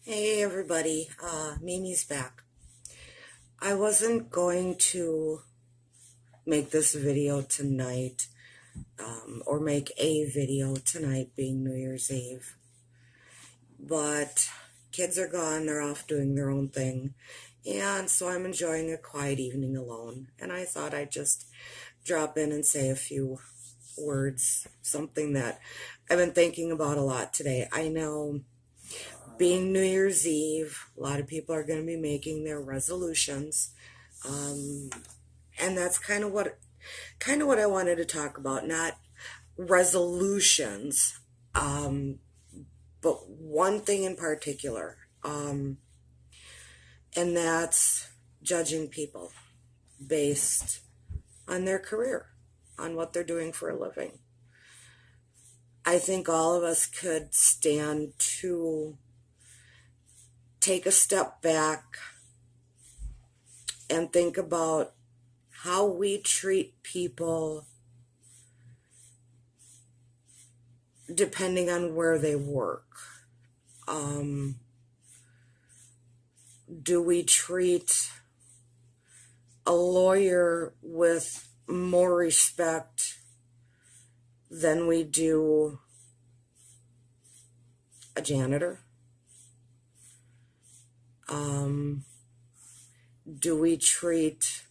Hey everybody, Mimi's back. I wasn't going to make this video tonight, or make a video tonight being New Year's Eve, but kids are gone, they're off doing their own thing, and so I'm enjoying a quiet evening alone, and I thought I'd just drop in and say a few words, something that I've been thinking about a lot today. I know being New Year's Eve, a lot of people are going to be making their resolutions, and that's kind of what I wanted to talk about. Not resolutions, but one thing in particular, and that's judging people based on their career, on what they're doing for a living. I think all of us could stand to take a step back and think about how we treat people depending on where they work. Do we treat a lawyer with more respect than we do a janitor? Do we treat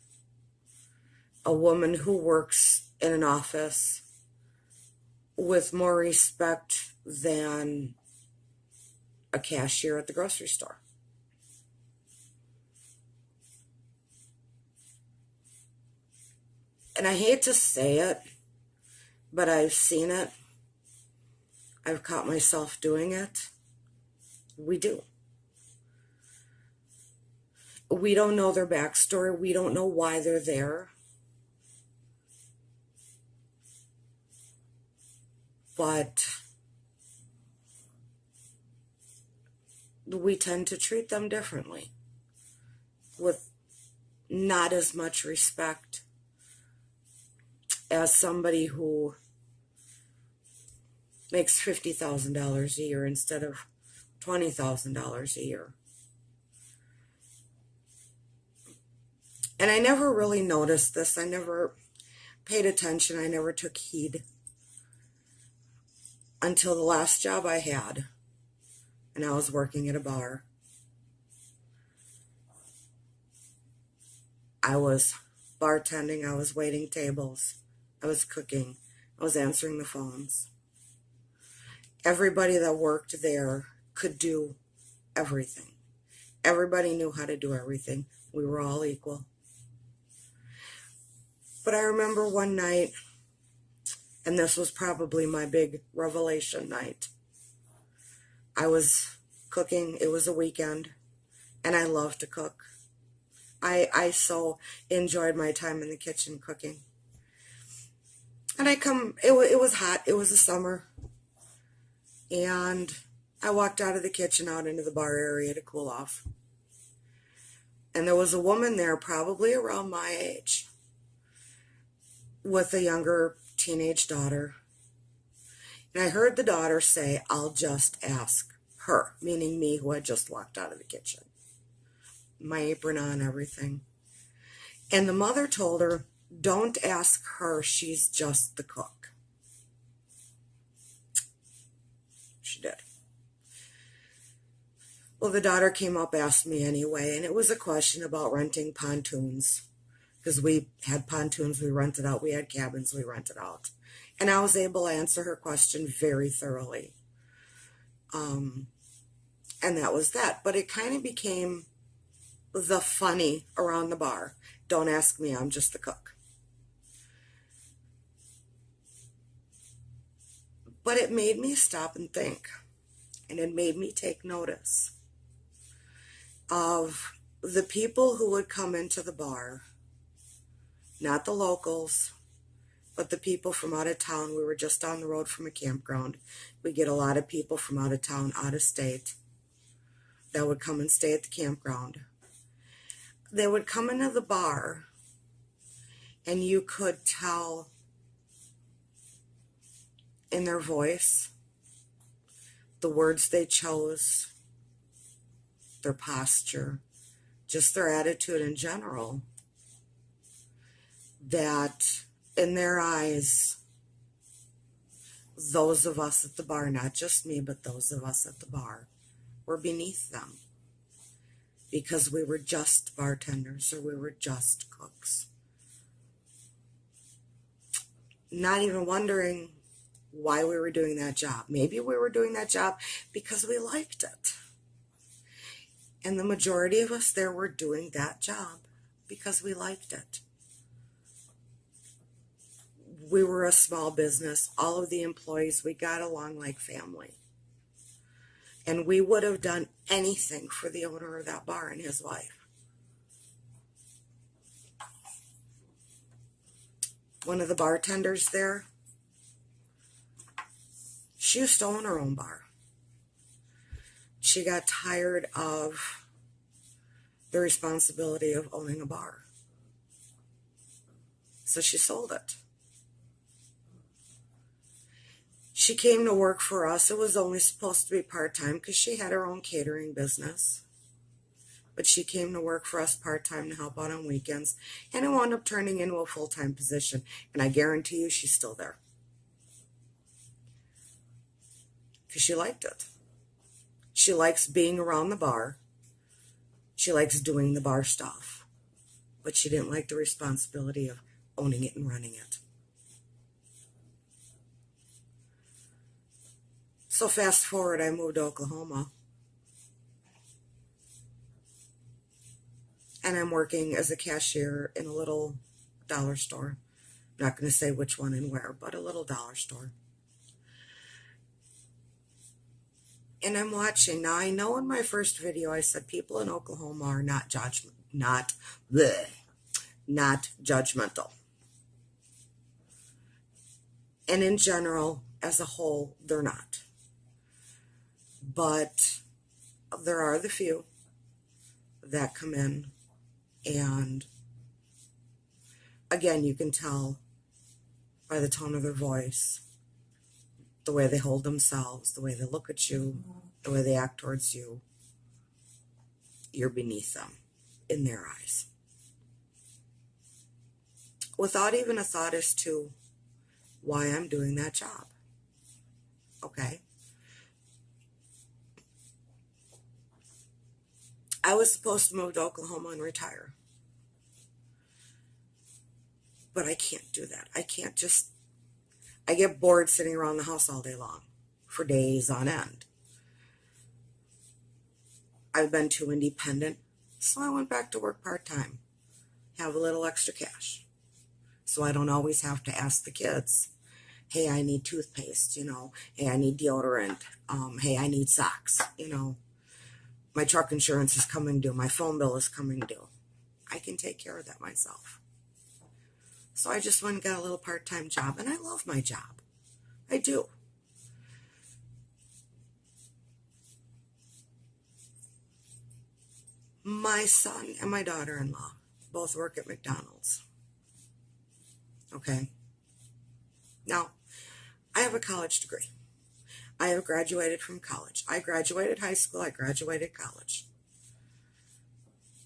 a woman who works in an office with more respect than a cashier at the grocery store? And I hate to say it, but I've seen it. I've caught myself doing it. We do. We don't know their backstory. We don't know why they're there. But we tend to treat them differently, with not as much respect as somebody who makes $50,000 a year instead of $20,000 a year. And I never really noticed this. I never paid attention. I never took heed until the last job I had, and I was working at a bar. I was bartending, I was waiting tables, I was cooking, I was answering the phones. Everybody that worked there could do everything. Everybody knew how to do everything. We were all equal. But I remember one night, and this was probably my big revelation night. I was cooking, it was a weekend, and I love to cook. I so enjoyed my time in the kitchen cooking. And it was hot, it was the summer, and I walked out of the kitchen out into the bar area to cool off. And there was a woman there, probably around my age, with a younger teenage daughter. And I heard the daughter say, "I'll just ask her," meaning me, who had just walked out of the kitchen. My apron on, everything. And the mother told her, "Don't ask her, she's just the cook." She did. Well, the daughter came up, asked me anyway, and it was a question about renting pontoons. Because we had pontoons we rented out, we had cabins we rented out. And I was able to answer her question very thoroughly. And that was that. But it kind of became the funny around the bar. Don't ask me, I'm just the cook. But it made me stop and think. And it made me take notice of the people who would come into the bar. Not the locals, but the people from out of town. We were just on the road from a campground. We get a lot of people from out of town, out of state, that would come and stay at the campground. They would come into the bar, and you could tell in their voice, the words they chose, their posture, just their attitude in general, that in their eyes, those of us at the bar, not just me, but those of us at the bar, were beneath them because we were just bartenders or we were just cooks. Not even wondering why we were doing that job. Maybe we were doing that job because we liked it. And the majority of us there were doing that job because we liked it. We were a small business. All of the employees, we got along like family. And we would have done anything for the owner of that bar and his wife. One of the bartenders there, she used to own her own bar. She got tired of the responsibility of owning a bar. So she sold it. She came to work for us. It was only supposed to be part-time because she had her own catering business. But she came to work for us part-time to help out on weekends. And it wound up turning into a full-time position. And I guarantee you she's still there. Because she liked it. She likes being around the bar. She likes doing the bar stuff. But she didn't like the responsibility of owning it and running it. So fast forward, I moved to Oklahoma. And I'm working as a cashier in a little dollar store. I'm not going to say which one and where, but a little dollar store. And I'm watching. Now, I know in my first video I said people in Oklahoma are not judgmental. And in general, as a whole, they're not. But there are the few that come in, and again, you can tell by the tone of their voice, the way they hold themselves, the way they look at you, the way they act towards you. You're beneath them in their eyes. Without even a thought as to why I'm doing that job. Okay? I was supposed to move to Oklahoma and retire. But I can't do that. I get bored sitting around the house all day long, for days on end. I've been too independent, so I went back to work part-time, have a little extra cash. So I don't always have to ask the kids, hey, I need toothpaste, hey, I need deodorant, hey, I need socks, my truck insurance is coming due, my phone bill is coming due. I can take care of that myself. So I just went and got a little part-time job, and I love my job. I do. My son and my daughter-in-law both work at McDonald's. Okay? Now, I have a college degree. I have graduated from college. I graduated high school. I graduated college.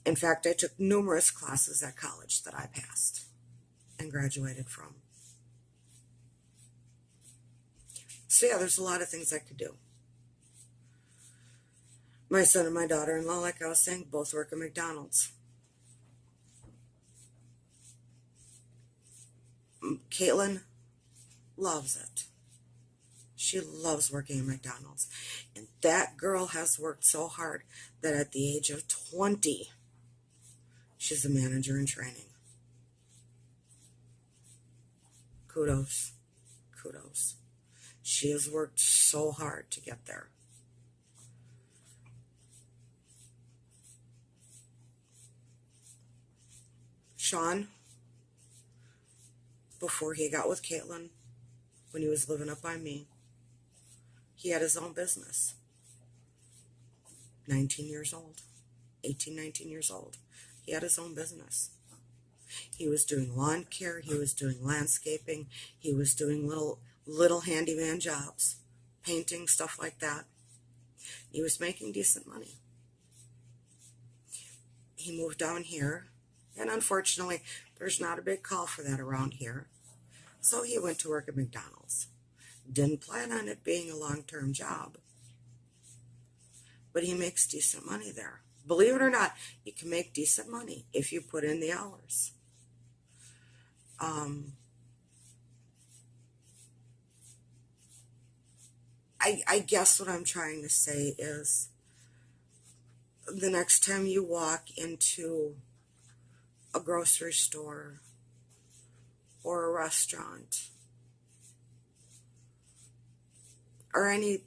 In fact, I took numerous classes at college that I passed and graduated from. So yeah, there's a lot of things I could do. My son and my daughter-in-law, like I was saying, both work at McDonald's. Caitlin loves it. She loves working at McDonald's. And that girl has worked so hard that at the age of 20, she's a manager in training. Kudos. Kudos. She has worked so hard to get there. Sean, before he got with Caitlin, when he was living up by me, he had his own business. 19 years old. 18, 19 years old. He had his own business. He was doing lawn care. He was doing landscaping. He was doing little handyman jobs. Painting, stuff like that. He was making decent money. he moved down here, and unfortunately, there's not a big call for that around here. So he went to work at McDonald's. Didn't plan on it being a long-term job, but he makes decent money there. Believe it or not, you can make decent money if you put in the hours. I guess what I'm trying to say is the next time you walk into a grocery store or a restaurant or any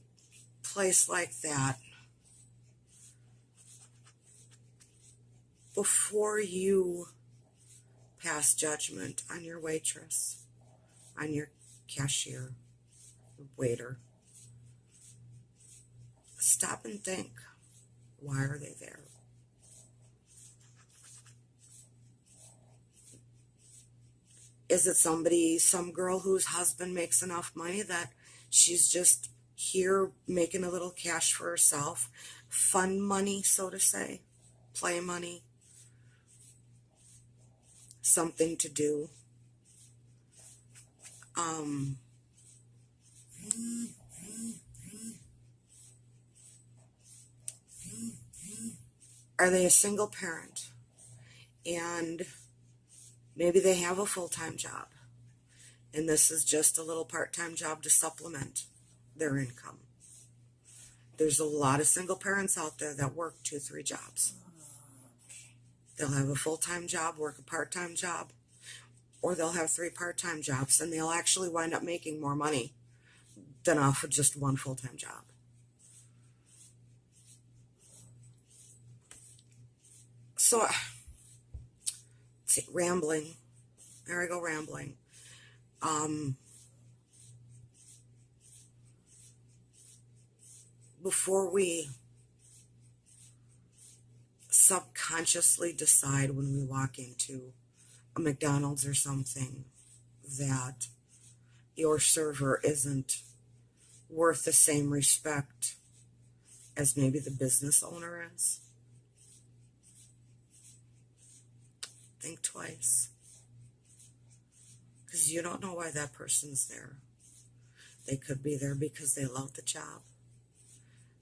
place like that, before you pass judgment on your waitress, on your cashier, waiter, stop and think, why are they there? Is it some girl whose husband makes enough money that she's just here making a little cash for herself? Fun money, so to say, play money, something to do. Are they a single parent? And maybe they have a full-time job, and this is just a little part-time job to supplement their income. There's a lot of single parents out there that work 2-3 jobs. They'll have a full-time job, work a part-time job, or they'll have 3 part-time jobs, and they'll actually wind up making more money than off of just one full-time job. So, see, rambling. There I go, rambling. Before we subconsciously decide when we walk into a McDonald's or something that your server isn't worth the same respect as maybe the business owner is, think twice. Because you don't know why that person's there. They could be there because they love the job.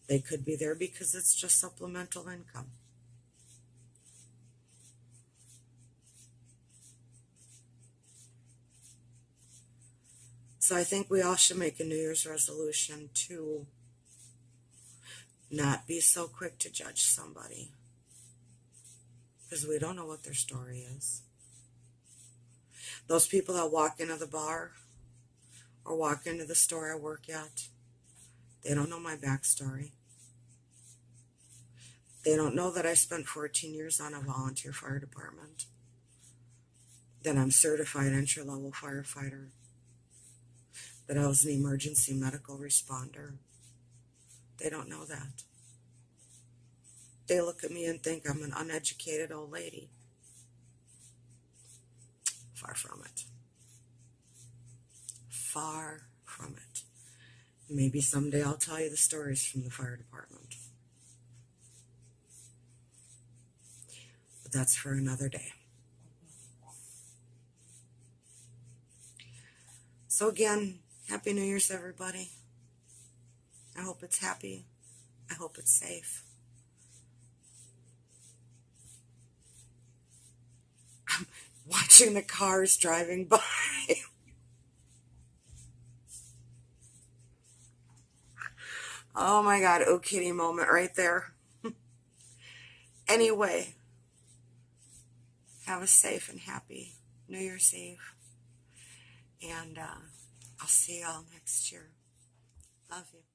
They could be there because it's just supplemental income. So I think we all should make a New Year's resolution to not be so quick to judge somebody, because we don't know what their story is. Those people that walk into the bar or walk into the store I work at, they don't know my backstory. They don't know that I spent 14 years on a volunteer fire department, that I'm certified entry-level firefighter, that I was an emergency medical responder. They don't know that. They look at me and think I'm an uneducated old lady. Far from it. Far from it. Maybe someday I'll tell you the stories from the fire department. But that's for another day. So again, Happy New Year's, everybody. I hope it's happy. I hope it's safe. I'm watching the cars driving by. Oh my God, oh kitty moment right there. Anyway, have a safe and happy New Year's Eve. And I'll see y'all next year. Love you.